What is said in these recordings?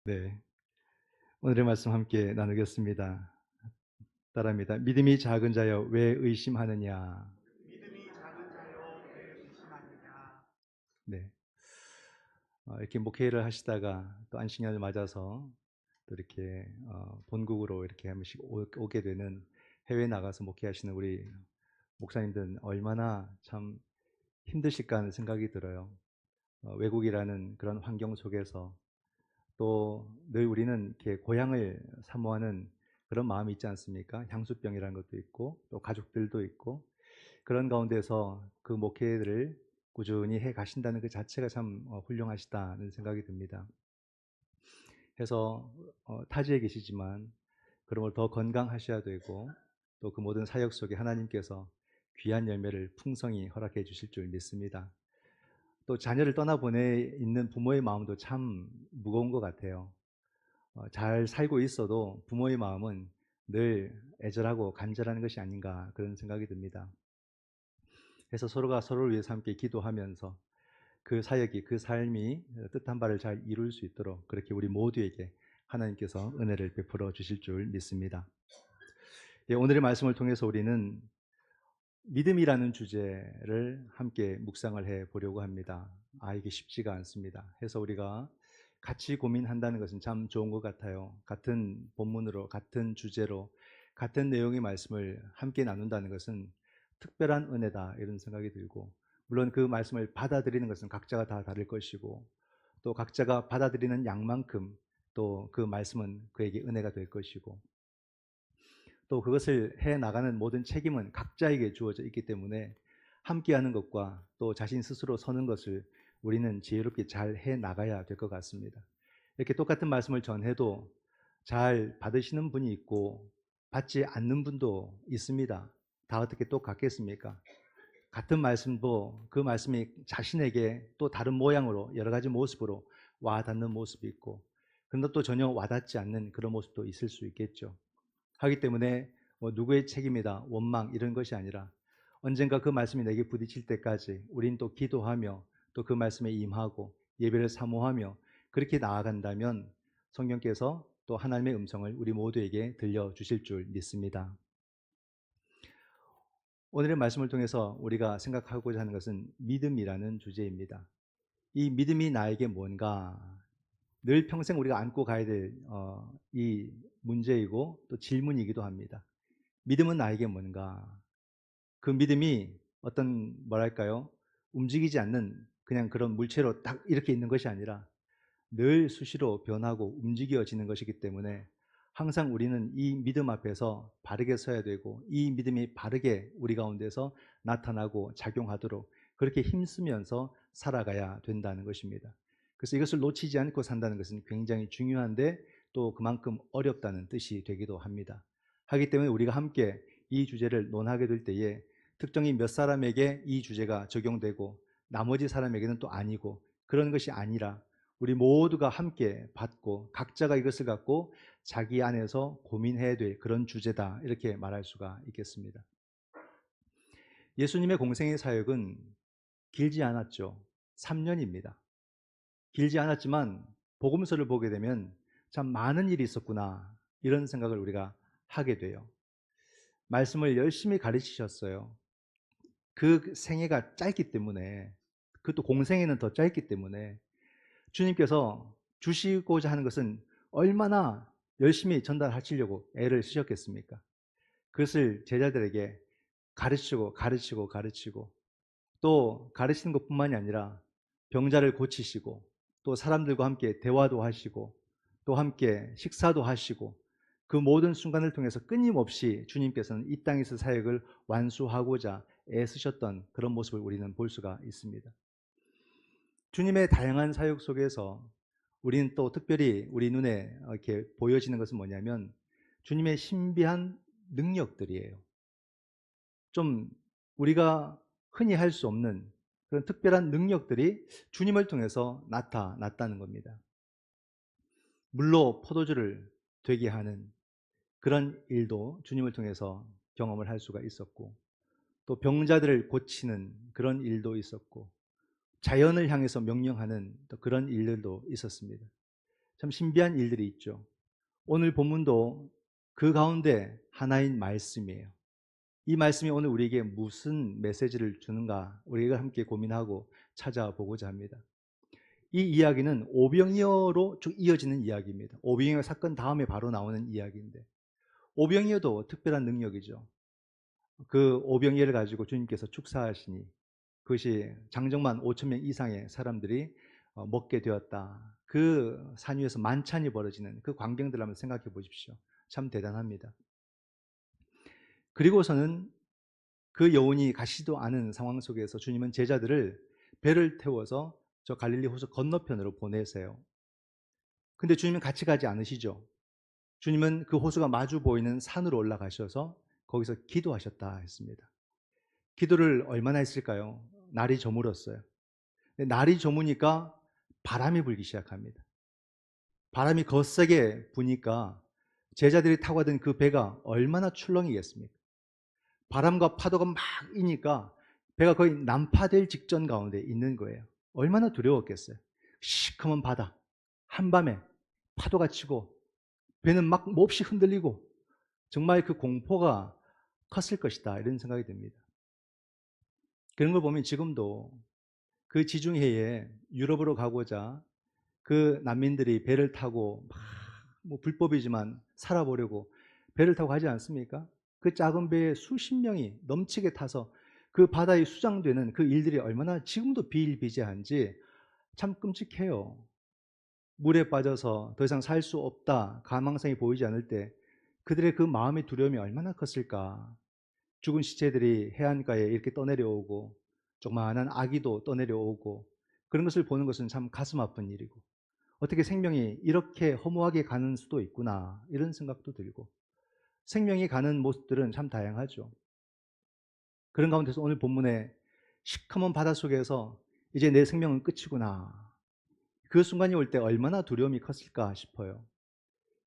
네, 오늘의 말씀 함께 나누겠습니다. 따라합니다. 믿음이 작은 자여 왜 의심하느냐. 믿음이 작은 자여 왜 의심하느냐. 네, 이렇게 목회를 하시다가 또 안식년을 맞아서 또 이렇게 본국으로 이렇게 한 번씩 오게 되는, 해외 나가서 목회하시는 우리 목사님들은 얼마나 참 힘드실까 하는 생각이 들어요. 외국이라는 그런 환경 속에서 또 늘 우리는 이렇게 고향을 사모하는 그런 마음이 있지 않습니까? 향수병이라는 것도 있고 또 가족들도 있고, 그런 가운데서 그 목회를 꾸준히 해 가신다는 그 자체가 참 훌륭하시다는 생각이 듭니다. 그래서 타지에 계시지만 그런 걸 더 건강하셔야 되고, 또 그 모든 사역 속에 하나님께서 귀한 열매를 풍성히 허락해 주실 줄 믿습니다. 또 자녀를 떠나보내 있는 부모의 마음도 참 무거운 것 같아요. 잘 살고 있어도 부모의 마음은 늘 애절하고 간절한 것이 아닌가, 그런 생각이 듭니다. 그래서 서로가 서로를 위해서 함께 기도하면서 그 사역이, 그 삶이 뜻한 바를 잘 이룰 수 있도록 그렇게 우리 모두에게 하나님께서 은혜를 베풀어 주실 줄 믿습니다. 예, 오늘의 말씀을 통해서 우리는 믿음이라는 주제를 함께 묵상을 해 보려고 합니다. 이게 쉽지가 않습니다. 해서 우리가 같이 고민한다는 것은 참 좋은 것 같아요. 같은 본문으로, 같은 주제로, 같은 내용의 말씀을 함께 나눈다는 것은 특별한 은혜다, 이런 생각이 들고, 물론 그 말씀을 받아들이는 것은 각자가 다 다를 것이고, 또 각자가 받아들이는 양만큼 또 그 말씀은 그에게 은혜가 될 것이고, 또 그것을 해 나가는 모든 책임은 각자에게 주어져 있기 때문에 함께하는 것과 또 자신 스스로 서는 것을 우리는 지혜롭게 잘 해 나가야 될 것 같습니다. 이렇게 똑같은 말씀을 전해도 잘 받으시는 분이 있고 받지 않는 분도 있습니다. 다 어떻게 똑같겠습니까? 같은 말씀도 그 말씀이 자신에게 또 다른 모양으로, 여러 가지 모습으로 와 닿는 모습이 있고, 그런데 또 전혀 와닿지 않는 그런 모습도 있을 수 있겠죠. 하기 때문에 누구의 책임이다, 원망, 이런 것이 아니라 언젠가 그 말씀이 내게 부딪힐 때까지 우린 또 기도하며 또 그 말씀에 임하고 예배를 사모하며 그렇게 나아간다면 성령께서 또 하나님의 음성을 우리 모두에게 들려주실 줄 믿습니다. 오늘의 말씀을 통해서 우리가 생각하고자 하는 것은 믿음이라는 주제입니다. 이 믿음이 나에게 뭔가, 늘 평생 우리가 안고 가야 될 이 문제이고 또 질문이기도 합니다. 믿음은 나에게 뭔가? 그 믿음이 어떤, 뭐랄까요, 움직이지 않는 그냥 그런 물체로 딱 이렇게 있는 것이 아니라 늘 수시로 변하고 움직여지는 것이기 때문에 항상 우리는 이 믿음 앞에서 바르게 서야 되고, 이 믿음이 바르게 우리 가운데서 나타나고 작용하도록 그렇게 힘쓰면서 살아가야 된다는 것입니다. 그래서 이것을 놓치지 않고 산다는 것은 굉장히 중요한데 또 그만큼 어렵다는 뜻이 되기도 합니다. 하기 때문에 우리가 함께 이 주제를 논하게 될 때에 특정히 몇 사람에게 이 주제가 적용되고 나머지 사람에게는 또 아니고, 그런 것이 아니라 우리 모두가 함께 받고 각자가 이것을 갖고 자기 안에서 고민해야 될 그런 주제다, 이렇게 말할 수가 있겠습니다. 예수님의 공생의 사역은 길지 않았죠. 3년입니다. 길지 않았지만 복음서를 보게 되면 참 많은 일이 있었구나, 이런 생각을 우리가 하게 돼요. 말씀을 열심히 가르치셨어요. 그 생애가 짧기 때문에, 그것도 공생애는 더 짧기 때문에 주님께서 주시고자 하는 것은 얼마나 열심히 전달하시려고 애를 쓰셨겠습니까? 그것을 제자들에게 가르치고 가르치고 가르치고, 또 가르치는 것뿐만이 아니라 병자를 고치시고 또 사람들과 함께 대화도 하시고 또 함께 식사도 하시고, 그 모든 순간을 통해서 끊임없이 주님께서는 이 땅에서 사역을 완수하고자 애쓰셨던 그런 모습을 우리는 볼 수가 있습니다. 주님의 다양한 사역 속에서 우리는 또 특별히 우리 눈에 이렇게 보여지는 것은 뭐냐면 주님의 신비한 능력들이에요. 좀 우리가 흔히 할 수 없는 그런 특별한 능력들이 주님을 통해서 나타났다는 겁니다. 물로 포도주를 되게 하는 그런 일도 주님을 통해서 경험을 할 수가 있었고, 또 병자들을 고치는 그런 일도 있었고, 자연을 향해서 명령하는 또 그런 일들도 있었습니다. 참 신비한 일들이 있죠. 오늘 본문도 그 가운데 하나인 말씀이에요. 이 말씀이 오늘 우리에게 무슨 메시지를 주는가 우리가 함께 고민하고 찾아보고자 합니다. 이 이야기는 오병이어로 쭉 이어지는 이야기입니다. 오병이어 사건 다음에 바로 나오는 이야기인데 오병이어도 특별한 능력이죠. 그 오병이어를 가지고 주님께서 축사하시니 그것이 장정만 5천 명 이상의 사람들이 먹게 되었다. 그 산 위에서 만찬이 벌어지는 그 광경들을 한번 생각해 보십시오. 참 대단합니다. 그리고서는 그 여운이 가시도 않은 상황 속에서 주님은 제자들을 배를 태워서 저 갈릴리 호수 건너편으로 보내세요. 근데 주님은 같이 가지 않으시죠. 주님은 그 호수가 마주 보이는 산으로 올라가셔서 거기서 기도하셨다 했습니다. 기도를 얼마나 했을까요? 날이 저물었어요. 날이 저무니까 바람이 불기 시작합니다. 바람이 거세게 부니까 제자들이 타고 가던 그 배가 얼마나 출렁이겠습니까? 바람과 파도가 막 이니까 배가 거의 난파될 직전 가운데 있는 거예요. 얼마나 두려웠겠어요. 시커먼 바다, 한밤에 파도가 치고 배는 막 몹시 흔들리고 정말 그 공포가 컸을 것이다 이런 생각이 듭니다. 그런 걸 보면 지금도 그 지중해에 유럽으로 가고자 그 난민들이 배를 타고 뭐 불법이지만 살아보려고 배를 타고 가지 않습니까? 그 작은 배에 수십 명이 넘치게 타서 그 바다에 수장되는 그 일들이 얼마나 지금도 비일비재한지 참 끔찍해요. 물에 빠져서 더 이상 살 수 없다, 가망성이 보이지 않을 때 그들의 그 마음의 두려움이 얼마나 컸을까. 죽은 시체들이 해안가에 이렇게 떠내려오고 조그마한 아기도 떠내려오고 그런 것을 보는 것은 참 가슴 아픈 일이고 어떻게 생명이 이렇게 허무하게 가는 수도 있구나 이런 생각도 들고 생명이 가는 모습들은 참 다양하죠. 그런 가운데서 오늘 본문에 시커먼 바닷속에서 이제 내 생명은 끝이구나 그 순간이 올 때 얼마나 두려움이 컸을까 싶어요.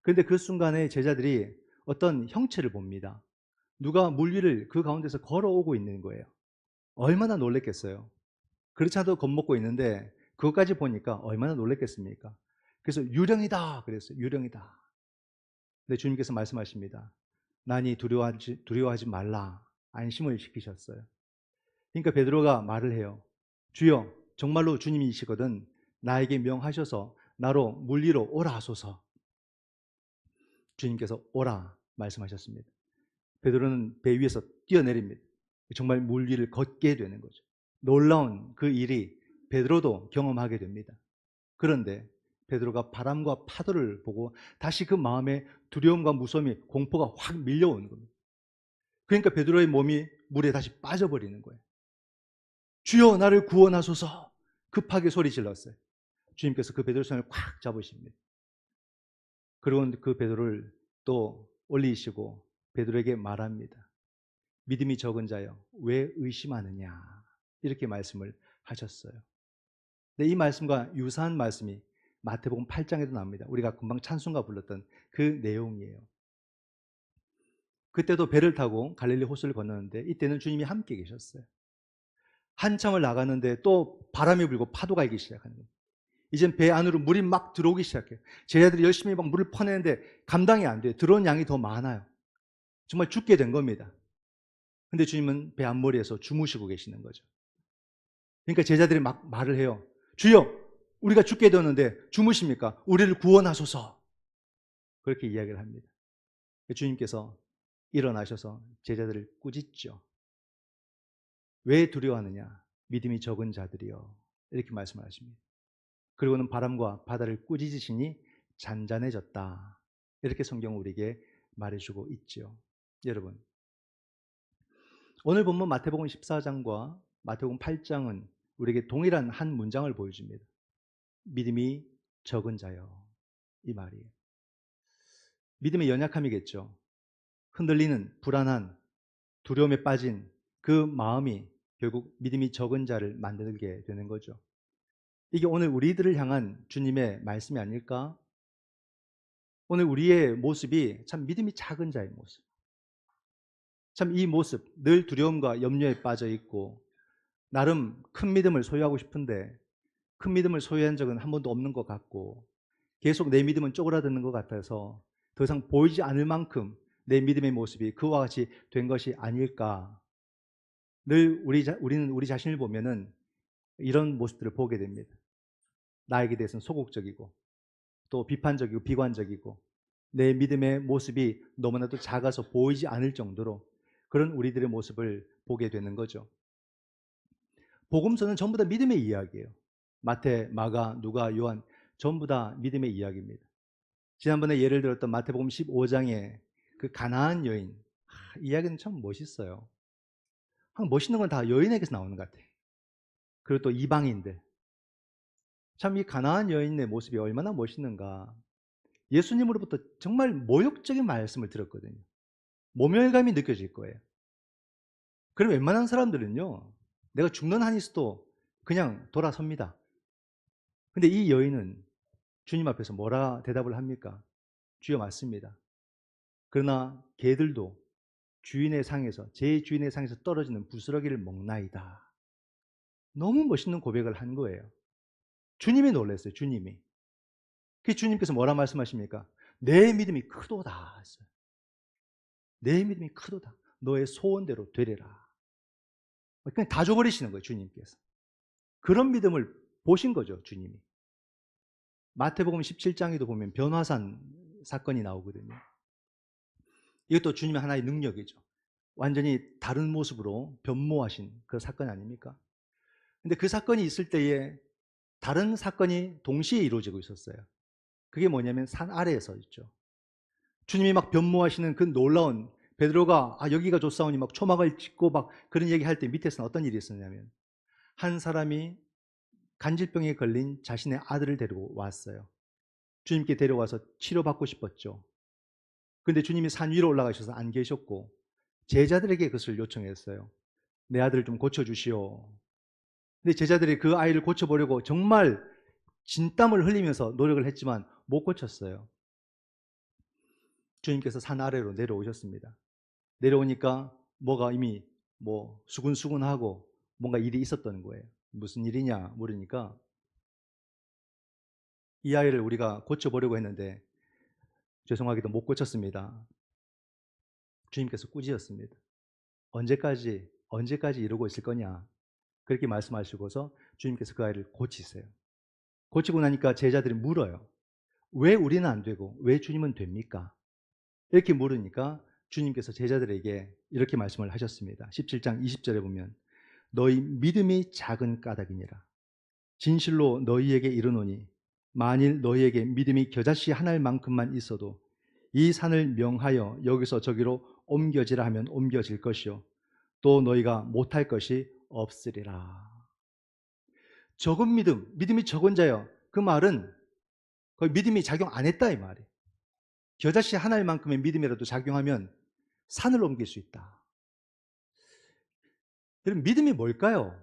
그런데 그 순간에 제자들이 어떤 형체를 봅니다. 누가 물 위를 그 가운데서 걸어오고 있는 거예요. 얼마나 놀랬겠어요. 그렇지 않아도 겁먹고 있는데 그것까지 보니까 얼마나 놀랬겠습니까? 그래서 유령이다 그랬어요. 유령이다. 근데 주님께서 말씀하십니다. 나니 두려워하지 말라. 안심을 시키셨어요. 그러니까 베드로가 말을 해요. 주여 정말로 주님이시거든 나에게 명하셔서 나로 물 위로 오라 하소서. 주님께서 오라 말씀하셨습니다. 베드로는 배 위에서 뛰어내립니다. 정말 물 위를 걷게 되는 거죠. 놀라운 그 일이 베드로도 경험하게 됩니다. 그런데 베드로가 바람과 파도를 보고 다시 그 마음에 두려움과 무서움이 공포가 확 밀려오는 겁니다. 그러니까 베드로의 몸이 물에 다시 빠져버리는 거예요. 주여 나를 구원하소서 급하게 소리 질렀어요. 주님께서 그 베드로 손을 꽉 잡으십니다. 그리고 그 베드로를 또 올리시고 베드로에게 말합니다. 믿음이 적은 자여 왜 의심하느냐 이렇게 말씀을 하셨어요. 근데 이 말씀과 유사한 말씀이 마태복음 8장에도 나옵니다. 우리가 금방 찬송가 불렀던 그 내용이에요. 그때도 배를 타고 갈릴리 호수를 건너는데 이때는 주님이 함께 계셨어요. 한참을 나가는데 또 바람이 불고 파도가 일기 시작하는 거예요. 이젠 배 안으로 물이 막 들어오기 시작해요. 제자들이 열심히 막 물을 퍼내는데 감당이 안 돼요. 들어온 양이 더 많아요. 정말 죽게 된 겁니다. 근데 주님은 배 앞머리에서 주무시고 계시는 거죠. 그러니까 제자들이 막 말을 해요. 주여, 우리가 죽게 되었는데 주무십니까? 우리를 구원하소서. 그렇게 이야기를 합니다. 주님께서 일어나셔서 제자들을 꾸짖죠. 왜 두려워하느냐? 믿음이 적은 자들이여. 이렇게 말씀을 하십니다. 그리고는 바람과 바다를 꾸짖으시니 잔잔해졌다. 이렇게 성경은 우리에게 말해주고 있죠. 여러분, 오늘 본문 마태복음 14장과 마태복음 8장은 우리에게 동일한 한 문장을 보여줍니다. 믿음이 적은 자여. 이 말이에요. 믿음의 연약함이겠죠. 흔들리는 불안한 두려움에 빠진 그 마음이 결국 믿음이 적은 자를 만들게 되는 거죠. 이게 오늘 우리들을 향한 주님의 말씀이 아닐까? 오늘 우리의 모습이 참 믿음이 작은 자의 모습. 참 이 모습, 늘 두려움과 염려에 빠져 있고 나름 큰 믿음을 소유하고 싶은데 큰 믿음을 소유한 적은 한 번도 없는 것 같고 계속 내 믿음은 쪼그라드는 것 같아서 더 이상 보이지 않을 만큼 내 믿음의 모습이 그와 같이 된 것이 아닐까. 늘 우리는 우리 자신을 보면은 이런 모습들을 보게 됩니다. 나에게 대해서는 소극적이고 또 비판적이고 비관적이고 내 믿음의 모습이 너무나도 작아서 보이지 않을 정도로 그런 우리들의 모습을 보게 되는 거죠. 복음서는 전부 다 믿음의 이야기예요. 마태, 마가, 누가, 요한 전부 다 믿음의 이야기입니다. 지난번에 예를 들었던 마태복음 15장의 그 가나안 여인, 이야기는 참 멋있어요. 멋있는 건 다 여인에게서 나오는 것 같아요. 그리고 또 이방인들. 참 이 가나안 여인의 모습이 얼마나 멋있는가. 예수님으로부터 정말 모욕적인 말씀을 들었거든요. 모멸감이 느껴질 거예요. 그럼 웬만한 사람들은요, 내가 죽는 한이 있어도 그냥 돌아섭니다. 근데 이 여인은 주님 앞에서 뭐라 대답을 합니까? 주여 맞습니다. 그러나 개들도 주인의 상에서, 제 주인의 상에서 떨어지는 부스러기를 먹나이다. 너무 멋있는 고백을 한 거예요. 주님이 놀랐어요, 주님이. 그 주님께서 뭐라 말씀하십니까? 내 믿음이 크도다 했어요. 내 믿음이 크도다. 너의 소원대로 되리라. 그냥 다 줘버리시는 거예요, 주님께서. 그런 믿음을 보신 거죠, 주님이. 마태복음 17장에도 보면 변화산 사건이 나오거든요. 이것도 주님의 하나의 능력이죠. 완전히 다른 모습으로 변모하신 그 사건 아닙니까? 근데 그 사건이 있을 때에 다른 사건이 동시에 이루어지고 있었어요. 그게 뭐냐면 산 아래에서 있죠. 주님이 막 변모하시는 그 놀라운 베드로가 여기가 좋사오니 막 초막을 짓고 막 그런 얘기 할 때 밑에서는 어떤 일이 있었냐면 한 사람이 간질병에 걸린 자신의 아들을 데리고 왔어요. 주님께 데려와서 치료받고 싶었죠. 근데 주님이 산 위로 올라가셔서 안 계셨고 제자들에게 그것을 요청했어요. 내 아들을 좀 고쳐주시오. 근데 제자들이 그 아이를 고쳐보려고 정말 진땀을 흘리면서 노력을 했지만 못 고쳤어요. 주님께서 산 아래로 내려오셨습니다. 내려오니까 뭐가 이미 수근수근하고 뭔가 일이 있었던 거예요. 무슨 일이냐 물으니까 이 아이를 우리가 고쳐보려고 했는데 죄송하게도 못 고쳤습니다. 주님께서 꾸짖었습니다. 언제까지 이러고 있을 거냐. 그렇게 말씀하시고서 주님께서 그 아이를 고치세요. 고치고 나니까 제자들이 물어요. 왜 우리는 안 되고 왜 주님은 됩니까? 이렇게 물으니까 주님께서 제자들에게 이렇게 말씀을 하셨습니다. 17장 20절에 보면 너희 믿음이 작은 까닭이니라. 진실로 너희에게 이르노니 만일 너희에게 믿음이 겨자씨 하나만큼만 있어도 이 산을 명하여 여기서 저기로 옮겨지라 하면 옮겨질 것이요 또 너희가 못할 것이 없으리라. 적은 믿음이 적은 자요. 그 말은 거의 믿음이 작용 안 했다 이 말이에요. 겨자씨 하나만큼의 믿음이라도 작용하면 산을 옮길 수 있다. 여러분 믿음이 뭘까요?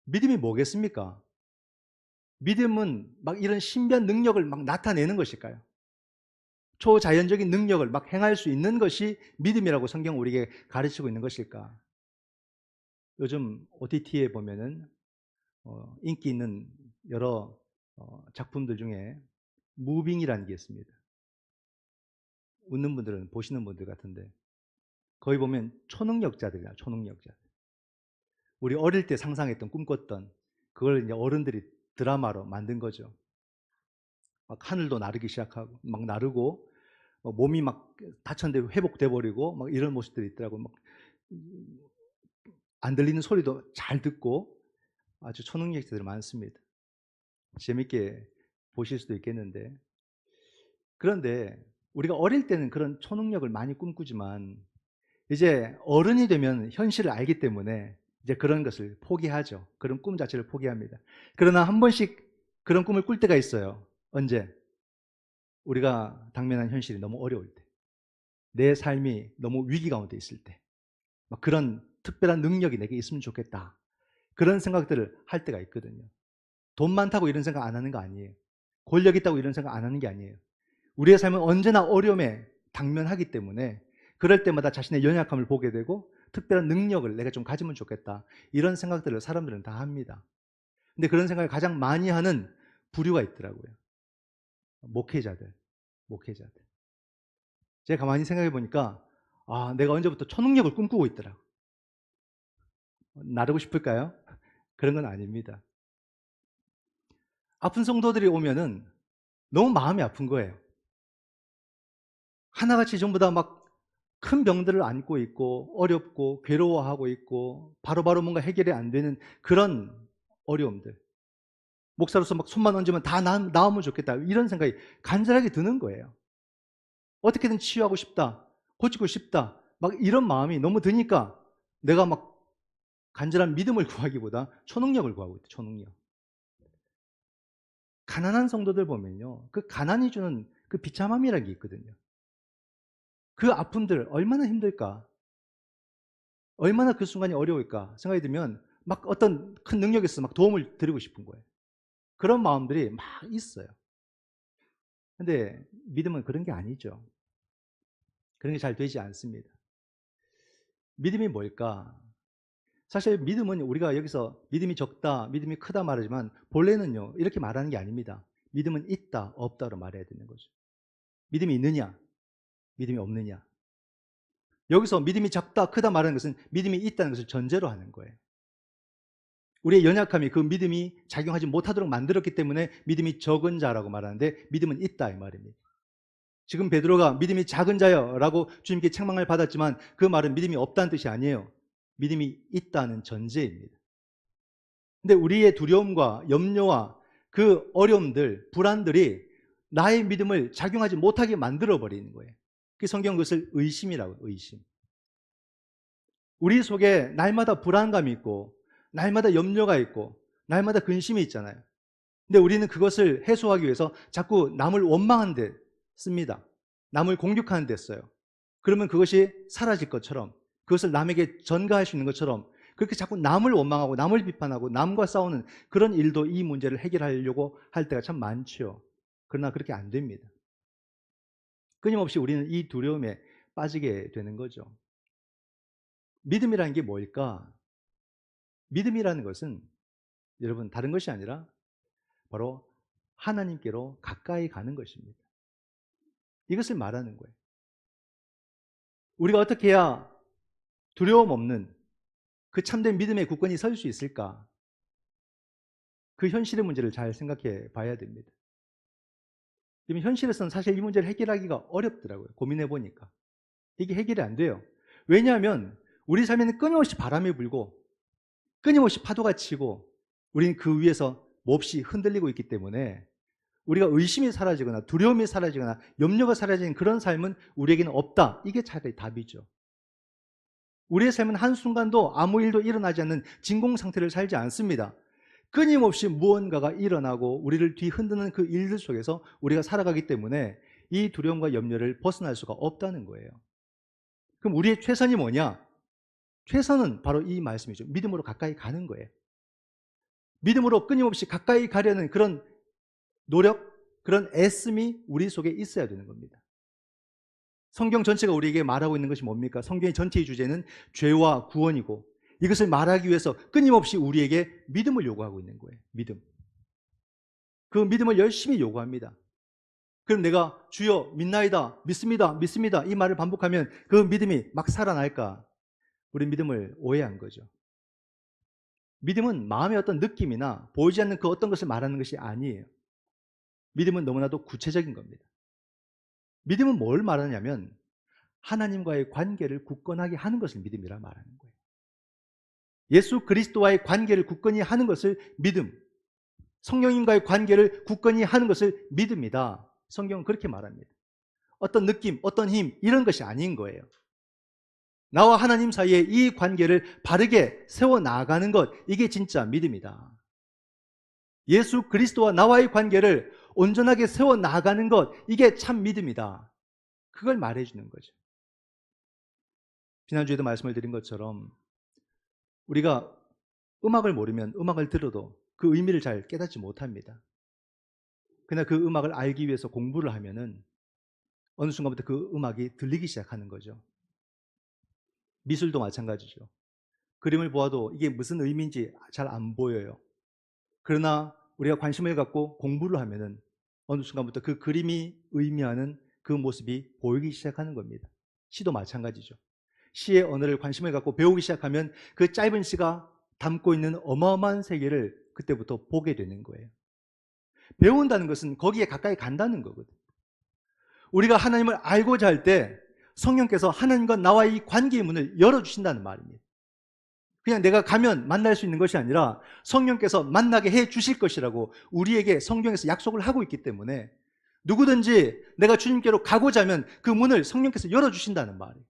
믿음이 뭐겠습니까? 믿음은 막 이런 신비한 능력을 막 나타내는 것일까요? 초자연적인 능력을 막 행할 수 있는 것이 믿음이라고 성경은 우리에게 가르치고 있는 것일까? 요즘 OTT에 보면은 인기 있는 여러 작품들 중에 무빙이라는 게 있습니다. 웃는 분들은 보시는 분들 같은데 거기 보면 초능력자들이야, 초능력자들. 우리 어릴 때 상상했던 꿈꿨던 그걸 이제 어른들이 드라마로 만든 거죠. 막 하늘도 나르기 시작하고 막 나르고 몸이 막 다쳤는데 회복돼 버리고 막 이런 모습들이 있더라고. 막 안 들리는 소리도 잘 듣고 아주 초능력자들이 많습니다. 재밌게 보실 수도 있겠는데 그런데 우리가 어릴 때는 그런 초능력을 많이 꿈꾸지만 이제 어른이 되면 현실을 알기 때문에 이제 그런 것을 포기하죠. 그런 꿈 자체를 포기합니다. 그러나 한 번씩 그런 꿈을 꿀 때가 있어요. 언제? 우리가 당면한 현실이 너무 어려울 때. 내 삶이 너무 위기 가운데 있을 때. 그런 특별한 능력이 내게 있으면 좋겠다. 그런 생각들을 할 때가 있거든요. 돈 많다고 이런 생각 안 하는 거 아니에요. 권력 있다고 이런 생각 안 하는 게 아니에요. 우리의 삶은 언제나 어려움에 당면하기 때문에 그럴 때마다 자신의 연약함을 보게 되고 특별한 능력을 내가 좀 가지면 좋겠다. 이런 생각들을 사람들은 다 합니다. 근데 그런 생각을 가장 많이 하는 부류가 있더라고요. 목회자들, 목회자들. 제가 가만히 생각해 보니까 내가 언제부터 초능력을 꿈꾸고 있더라. 나르고 싶을까요? 그런 건 아닙니다. 아픈 성도들이 오면은 너무 마음이 아픈 거예요. 하나같이 전부 다 막 큰 병들을 안고 있고 어렵고 괴로워하고 있고 바로바로 뭔가 해결이 안 되는 그런 어려움들. 목사로서 막 손만 얹으면 다 나으면 좋겠다. 이런 생각이 간절하게 드는 거예요. 어떻게든 치유하고 싶다. 고치고 싶다. 막 이런 마음이 너무 드니까 내가 막 간절한 믿음을 구하기보다 초능력을 구하고 있다. 초능력. 가난한 성도들 보면요. 그 가난이 주는 그 비참함이라는 게 있거든요. 그 아픔들 얼마나 힘들까? 얼마나 그 순간이 어려울까? 생각이 들면 막 어떤 큰 능력이 있어서 막 도움을 드리고 싶은 거예요. 그런 마음들이 막 있어요. 근데 믿음은 그런 게 아니죠. 그런 게 잘 되지 않습니다. 믿음이 뭘까? 사실 믿음은 우리가 여기서 믿음이 적다, 믿음이 크다 말하지만 본래는요, 이렇게 말하는 게 아닙니다. 믿음은 있다, 없다로 말해야 되는 거죠. 믿음이 있느냐, 믿음이 없느냐. 여기서 믿음이 작다, 크다 말하는 것은 믿음이 있다는 것을 전제로 하는 거예요. 우리의 연약함이 그 믿음이 작용하지 못하도록 만들었기 때문에 믿음이 적은 자라고 말하는데 믿음은 있다 이 말입니다. 지금 베드로가 믿음이 작은 자여라고 주님께 책망을 받았지만 그 말은 믿음이 없다는 뜻이 아니에요. 믿음이 있다는 전제입니다. 근데 우리의 두려움과 염려와 그 어려움들, 불안들이 나의 믿음을 작용하지 못하게 만들어 버리는 거예요. 그 성경 그것을 의심이라고 의심. 우리 속에 날마다 불안감이 있고 날마다 염려가 있고 날마다 근심이 있잖아요. 근데 우리는 그것을 해소하기 위해서 자꾸 남을 원망하는 데 씁니다. 남을 공격하는 데 써요. 그러면 그것이 사라질 것처럼 그것을 남에게 전가할 수 있는 것처럼 그렇게 자꾸 남을 원망하고 남을 비판하고 남과 싸우는 그런 일도 이 문제를 해결하려고 할 때가 참 많죠. 그러나 그렇게 안 됩니다. 끊임없이 우리는 이 두려움에 빠지게 되는 거죠. 믿음이라는 게 뭘까? 믿음이라는 것은 여러분 다른 것이 아니라 바로 하나님께로 가까이 가는 것입니다. 이것을 말하는 거예요. 우리가 어떻게 해야 두려움 없는 그 참된 믿음의 굳건히 설 수 있을까? 그 현실의 문제를 잘 생각해 봐야 됩니다. 지금 현실에서는 사실 이 문제를 해결하기가 어렵더라고요. 고민해 보니까. 이게 해결이 안 돼요. 왜냐하면 우리 삶에는 끊임없이 바람이 불고 끊임없이 파도가 치고 우리는 그 위에서 몹시 흔들리고 있기 때문에 우리가 의심이 사라지거나 두려움이 사라지거나 염려가 사라지는 그런 삶은 우리에게는 없다. 이게 차라리 답이죠. 우리의 삶은 한순간도 아무 일도 일어나지 않는 진공 상태를 살지 않습니다. 끊임없이 무언가가 일어나고 우리를 뒤흔드는 그 일들 속에서 우리가 살아가기 때문에 이 두려움과 염려를 벗어날 수가 없다는 거예요. 그럼 우리의 최선이 뭐냐? 최선은 바로 이 말씀이죠. 믿음으로 가까이 가는 거예요. 믿음으로 끊임없이 가까이 가려는 그런 노력, 그런 애씀이 우리 속에 있어야 되는 겁니다. 성경 전체가 우리에게 말하고 있는 것이 뭡니까? 성경의 전체의 주제는 죄와 구원이고 이것을 말하기 위해서 끊임없이 우리에게 믿음을 요구하고 있는 거예요. 믿음. 그 믿음을 열심히 요구합니다. 그럼 내가 주여 믿나이다, 믿습니다, 믿습니다 이 말을 반복하면 그 믿음이 막 살아날까? 우리 믿음을 오해한 거죠. 믿음은 마음의 어떤 느낌이나 보이지 않는 그 어떤 것을 말하는 것이 아니에요. 믿음은 너무나도 구체적인 겁니다. 믿음은 뭘 말하냐면 하나님과의 관계를 굳건하게 하는 것을 믿음이라 말하는 거예요. 예수 그리스도와의 관계를 굳건히 하는 것을 믿음, 성령님과의 관계를 굳건히 하는 것을 믿음이다. 성경은 그렇게 말합니다. 어떤 느낌, 어떤 힘 이런 것이 아닌 거예요. 나와 하나님 사이에 이 관계를 바르게 세워나가는 것, 이게 진짜 믿음이다. 예수 그리스도와 나와의 관계를 온전하게 세워나가는 것, 이게 참 믿음이다. 그걸 말해주는 거죠. 지난주에도 말씀을 드린 것처럼 우리가 음악을 모르면 음악을 들어도 그 의미를 잘 깨닫지 못합니다. 그러나 그 음악을 알기 위해서 공부를 하면은 어느 순간부터 그 음악이 들리기 시작하는 거죠. 미술도 마찬가지죠. 그림을 보아도 이게 무슨 의미인지 잘 안 보여요. 그러나 우리가 관심을 갖고 공부를 하면은 어느 순간부터 그 그림이 의미하는 그 모습이 보이기 시작하는 겁니다. 시도 마찬가지죠. 시의 언어를 관심을 갖고 배우기 시작하면 그 짧은 시가 담고 있는 어마어마한 세계를 그때부터 보게 되는 거예요. 배운다는 것은 거기에 가까이 간다는 거거든요. 우리가 하나님을 알고자 할 때 성령께서 하나님과 나와의 관계의 문을 열어주신다는 말입니다. 그냥 내가 가면 만날 수 있는 것이 아니라 성령께서 만나게 해 주실 것이라고 우리에게 성경에서 약속을 하고 있기 때문에 누구든지 내가 주님께로 가고자 하면 그 문을 성령께서 열어주신다는 말이에요.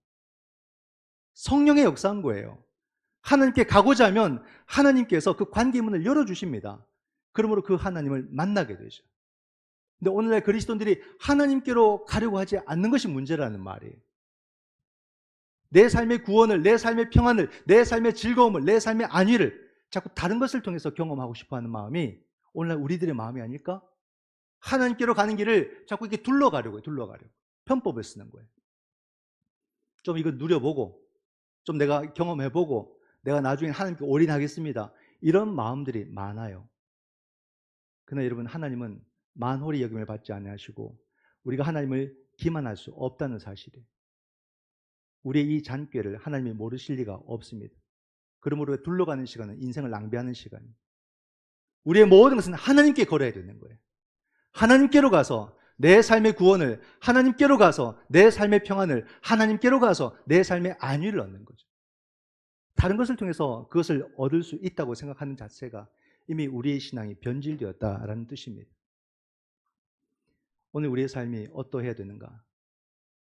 성령의 역사인 거예요. 하나님께 가고자 하면 하나님께서 그 관계의 문을 열어주십니다. 그러므로 그 하나님을 만나게 되죠. 근데 오늘날 그리스도인들이 하나님께로 가려고 하지 않는 것이 문제라는 말이에요. 내 삶의 구원을, 내 삶의 평안을, 내 삶의 즐거움을, 내 삶의 안위를 자꾸 다른 것을 통해서 경험하고 싶어하는 마음이 오늘날 우리들의 마음이 아닐까? 하나님께로 가는 길을 자꾸 이렇게 둘러가려고 해요. 둘러가려고. 편법을 쓰는 거예요. 좀 이거 누려보고, 좀 내가 경험해보고, 내가 나중에 하나님께 올인하겠습니다. 이런 마음들이 많아요. 그러나 여러분, 하나님은 만홀히 여김을 받지 아니하시고 우리가 하나님을 기만할 수 없다는 사실이에요. 우리의 이 잔꾀를 하나님이 모르실 리가 없습니다. 그러므로 둘러가는 시간은 인생을 낭비하는 시간입니다. 우리의 모든 것은 하나님께 걸어야 되는 거예요. 하나님께로 가서 내 삶의 구원을, 하나님께로 가서 내 삶의 평안을, 하나님께로 가서 내 삶의 안위를 얻는 거죠. 다른 것을 통해서 그것을 얻을 수 있다고 생각하는 자체가 이미 우리의 신앙이 변질되었다라는 뜻입니다. 오늘 우리의 삶이 어떠해야 되는가?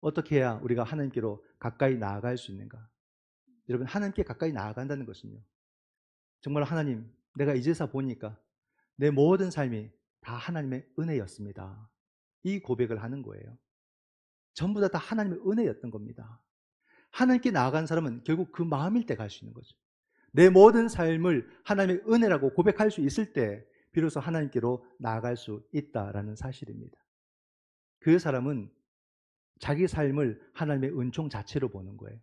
어떻게 해야 우리가 하나님께로 가까이 나아갈 수 있는가? 여러분, 하나님께 가까이 나아간다는 것은요, 정말 하나님, 내가 이제서 보니까 내 모든 삶이 다 하나님의 은혜였습니다. 이 고백을 하는 거예요. 전부 다 하나님의 은혜였던 겁니다. 하나님께 나아간 사람은 결국 그 마음일 때 갈 수 있는 거죠. 내 모든 삶을 하나님의 은혜라고 고백할 수 있을 때 비로소 하나님께로 나아갈 수 있다라는 사실입니다. 그 사람은 자기 삶을 하나님의 은총 자체로 보는 거예요.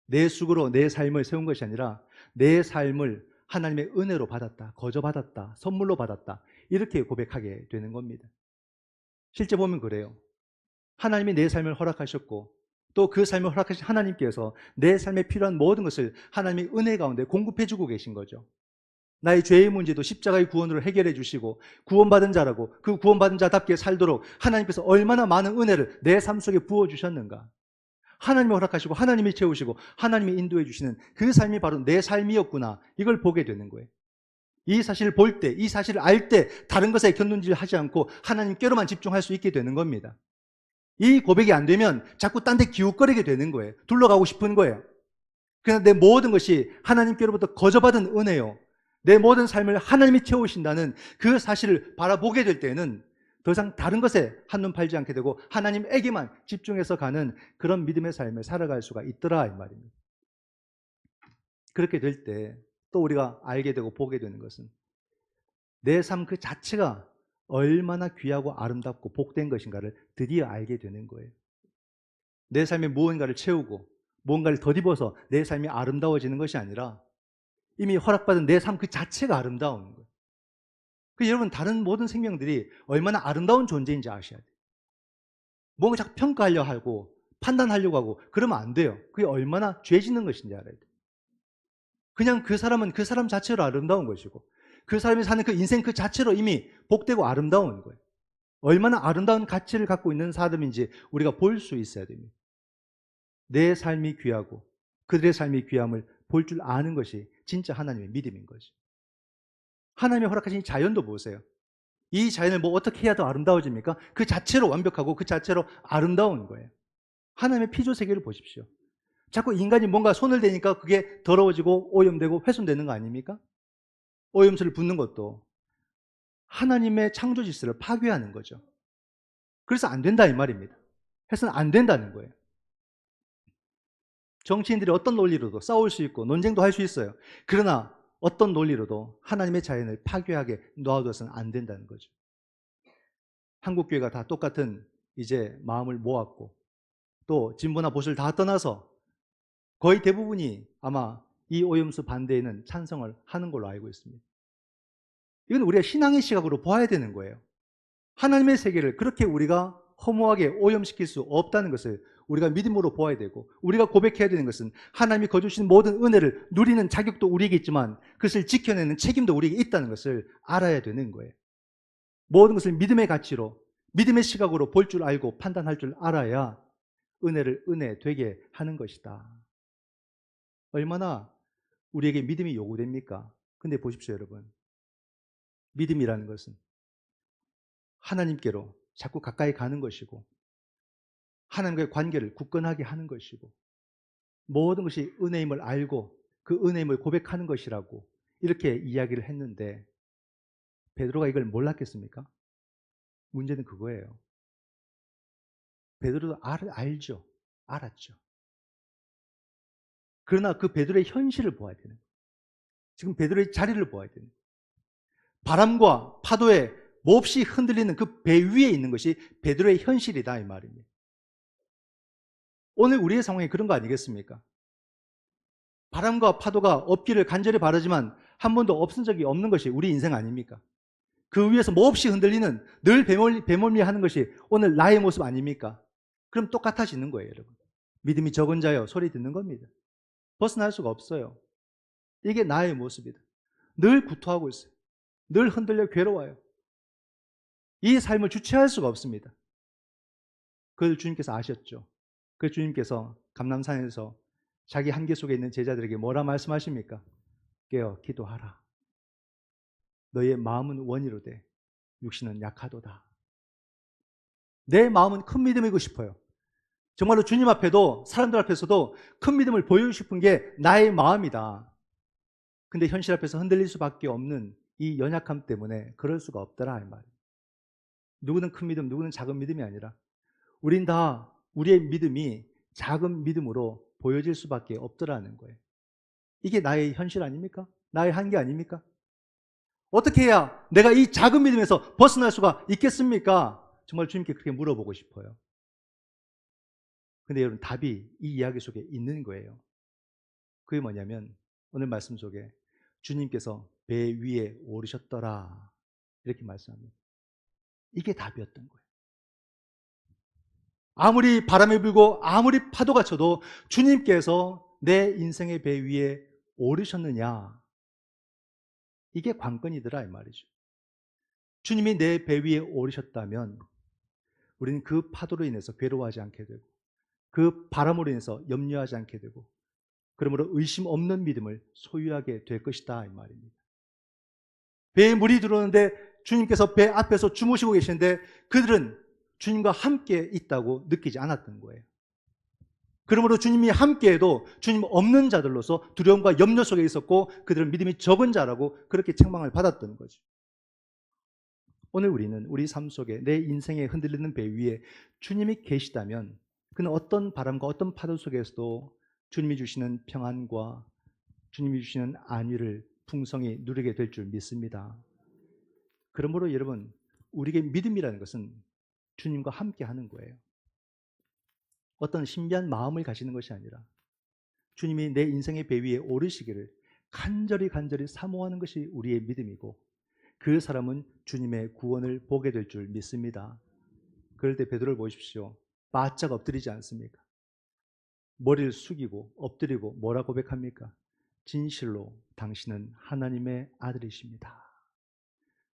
내 숙으로 내 삶을 세운 것이 아니라 내 삶을 하나님의 은혜로 받았다, 거저 받았다, 선물로 받았다, 이렇게 고백하게 되는 겁니다. 실제 보면 그래요. 하나님이 내 삶을 허락하셨고 또 그 삶을 허락하신 하나님께서 내 삶에 필요한 모든 것을 하나님의 은혜 가운데 공급해 주고 계신 거죠. 나의 죄의 문제도 십자가의 구원으로 해결해 주시고 구원받은 자라고 그 구원받은 자답게 살도록 하나님께서 얼마나 많은 은혜를 내 삶 속에 부어주셨는가. 하나님이 허락하시고 하나님이 채우시고 하나님이 인도해 주시는 그 삶이 바로 내 삶이었구나, 이걸 보게 되는 거예요. 이 사실을 볼 때, 이 사실을 알 때 다른 것에 견눈질하지 않고 하나님께로만 집중할 수 있게 되는 겁니다. 이 고백이 안 되면 자꾸 딴 데 기웃거리게 되는 거예요. 둘러가고 싶은 거예요. 그냥 내 모든 것이 하나님께로부터 거저받은 은혜요, 내 모든 삶을 하나님이 채우신다는 그 사실을 바라보게 될 때는 더 이상 다른 것에 한눈 팔지 않게 되고 하나님에게만 집중해서 가는 그런 믿음의 삶을 살아갈 수가 있더라, 이 말입니다. 그렇게 될 때 또 우리가 알게 되고 보게 되는 것은 내 삶 그 자체가 얼마나 귀하고 아름답고 복된 것인가를 드디어 알게 되는 거예요. 내 삶에 무언가를 채우고 무언가를 덧입어서 내 삶이 아름다워지는 것이 아니라 이미 허락받은 내 삶 그 자체가 아름다운 거예요. 여러분, 다른 모든 생명들이 얼마나 아름다운 존재인지 아셔야 돼요. 뭔가 자꾸 평가하려고 하고 판단하려고 하고 그러면 안 돼요. 그게 얼마나 죄 짓는 것인지 알아야 돼요. 그냥 그 사람은 그 사람 자체로 아름다운 것이고 그 사람이 사는 그 인생 그 자체로 이미 복되고 아름다운 거예요. 얼마나 아름다운 가치를 갖고 있는 사람인지 우리가 볼 수 있어야 됩니다. 내 삶이 귀하고 그들의 삶이 귀함을 볼 줄 아는 것이 진짜 하나님의 믿음인 거죠. 하나님이 허락하신 자연도 보세요. 이 자연을 뭐 어떻게 해야 더 아름다워집니까? 그 자체로 완벽하고 그 자체로 아름다운 거예요. 하나님의 피조세계를 보십시오. 자꾸 인간이 뭔가 손을 대니까 그게 더러워지고 오염되고 훼손되는 거 아닙니까? 오염수를 붓는 것도 하나님의 창조 질서를 파괴하는 거죠. 그래서 안 된다, 이 말입니다. 해서는 안 된다는 거예요. 정치인들이 어떤 논리로도 싸울 수 있고 논쟁도 할 수 있어요. 그러나 어떤 논리로도 하나님의 자연을 파괴하게 놔둬서는 안 된다는 거죠. 한국교회가 다 똑같은 이제 마음을 모았고 또 진보나 보수를 다 떠나서 거의 대부분이 아마 이 오염수 반대에는 찬성을 하는 걸로 알고 있습니다. 이건 우리가 신앙의 시각으로 봐야 되는 거예요. 하나님의 세계를 그렇게 우리가 허무하게 오염시킬 수 없다는 것을 우리가 믿음으로 보아야 되고, 우리가 고백해야 되는 것은 하나님이 거주시는 모든 은혜를 누리는 자격도 우리에게 있지만 그것을 지켜내는 책임도 우리에게 있다는 것을 알아야 되는 거예요. 모든 것을 믿음의 가치로, 믿음의 시각으로 볼 줄 알고 판단할 줄 알아야 은혜를 은혜 되게 하는 것이다. 얼마나 우리에게 믿음이 요구됩니까? 근데 보십시오, 여러분. 믿음이라는 것은 하나님께로 자꾸 가까이 가는 것이고, 하나님과의 관계를 굳건하게 하는 것이고, 모든 것이 은혜임을 알고 그 은혜임을 고백하는 것이라고 이렇게 이야기를 했는데, 베드로가 이걸 몰랐겠습니까? 문제는 그거예요. 베드로도 알죠. 알았죠. 그러나 그 베드로의 현실을 보아야 되는 거예요. 지금 베드로의 자리를 보아야 되는 거예요. 바람과 파도에 몹시 흔들리는 그 배 위에 있는 것이 베드로의 현실이다, 이 말입니다. 오늘 우리의 상황이 그런 거 아니겠습니까? 바람과 파도가 없기를 간절히 바라지만 한 번도 없은 적이 없는 것이 우리 인생 아닙니까? 그 위에서 몹시 흔들리는, 늘 배멀미 하는 것이 오늘 나의 모습 아닙니까? 그럼 똑같아지는 거예요, 여러분. 믿음이 적은 자여, 소리 듣는 겁니다. 벗어날 수가 없어요. 이게 나의 모습이다. 늘 구토하고 있어요. 늘 흔들려 괴로워요. 이 삶을 주체할 수가 없습니다. 그걸 주님께서 아셨죠. 그 주님께서 감람산에서 자기 한계 속에 있는 제자들에게 뭐라 말씀하십니까? 깨어 기도하라. 너의 마음은 원이로되 육신은 약하도다. 내 마음은 큰 믿음이고 싶어요. 정말로 주님 앞에도 사람들 앞에서도 큰 믿음을 보이고 싶은 게 나의 마음이다. 근데 현실 앞에서 흔들릴 수밖에 없는 이 연약함 때문에 그럴 수가 없더라, 이 말이에요. 누구는 큰 믿음, 누구는 작은 믿음이 아니라 우린 다 우리의 믿음이 작은 믿음으로 보여질 수밖에 없더라는 거예요. 이게 나의 현실 아닙니까? 나의 한계 아닙니까? 어떻게 해야 내가 이 작은 믿음에서 벗어날 수가 있겠습니까? 정말 주님께 그렇게 물어보고 싶어요. 근데 여러분, 답이 이 이야기 속에 있는 거예요. 그게 뭐냐면 오늘 말씀 속에 주님께서 배 위에 오르셨더라 이렇게 말씀합니다. 이게 답이었던 거예요. 아무리 바람이 불고 아무리 파도가 쳐도 주님께서 내 인생의 배 위에 오르셨느냐, 이게 관건이더라 이 말이죠. 주님이 내 배 위에 오르셨다면 우리는 그 파도로 인해서 괴로워하지 않게 되고 그 바람으로 인해서 염려하지 않게 되고, 그러므로 의심 없는 믿음을 소유하게 될 것이다 이 말입니다. 배에 물이 들어오는데 주님께서 배 앞에서 주무시고 계시는데 그들은 주님과 함께 있다고 느끼지 않았던 거예요. 그러므로 주님이 함께해도 주님 없는 자들로서 두려움과 염려 속에 있었고 그들은 믿음이 적은 자라고 그렇게 책망을 받았던 거죠. 오늘 우리는 우리 삶 속에 내 인생에 흔들리는 배 위에 주님이 계시다면 그는 어떤 바람과 어떤 파도 속에서도 주님이 주시는 평안과 주님이 주시는 안위를 풍성히 누리게 될 줄 믿습니다. 그러므로 여러분, 우리에게 믿음이라는 것은 주님과 함께 하는 거예요. 어떤 신비한 마음을 가지는 것이 아니라 주님이 내 인생의 배 위에 오르시기를 간절히 사모하는 것이 우리의 믿음이고, 그 사람은 주님의 구원을 보게 될 줄 믿습니다. 그럴 때 베드로를 보십시오. 바짝 엎드리지 않습니까? 머리를 숙이고 엎드리고 뭐라 고백합니까? 진실로 당신은 하나님의 아들이십니다.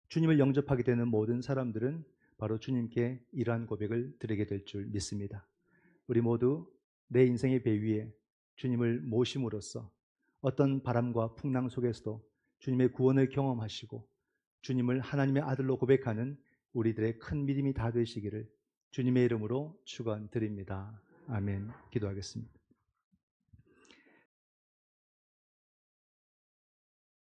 주님을 영접하게 되는 모든 사람들은 바로 주님께 이러한 고백을 드리게 될 줄 믿습니다. 우리 모두 내 인생의 배 위에 주님을 모심으로써 어떤 바람과 풍랑 속에서도 주님의 구원을 경험하시고 주님을 하나님의 아들로 고백하는 우리들의 큰 믿음이 다 되시기를 주님의 이름으로 축원드립니다. 아멘. 기도하겠습니다.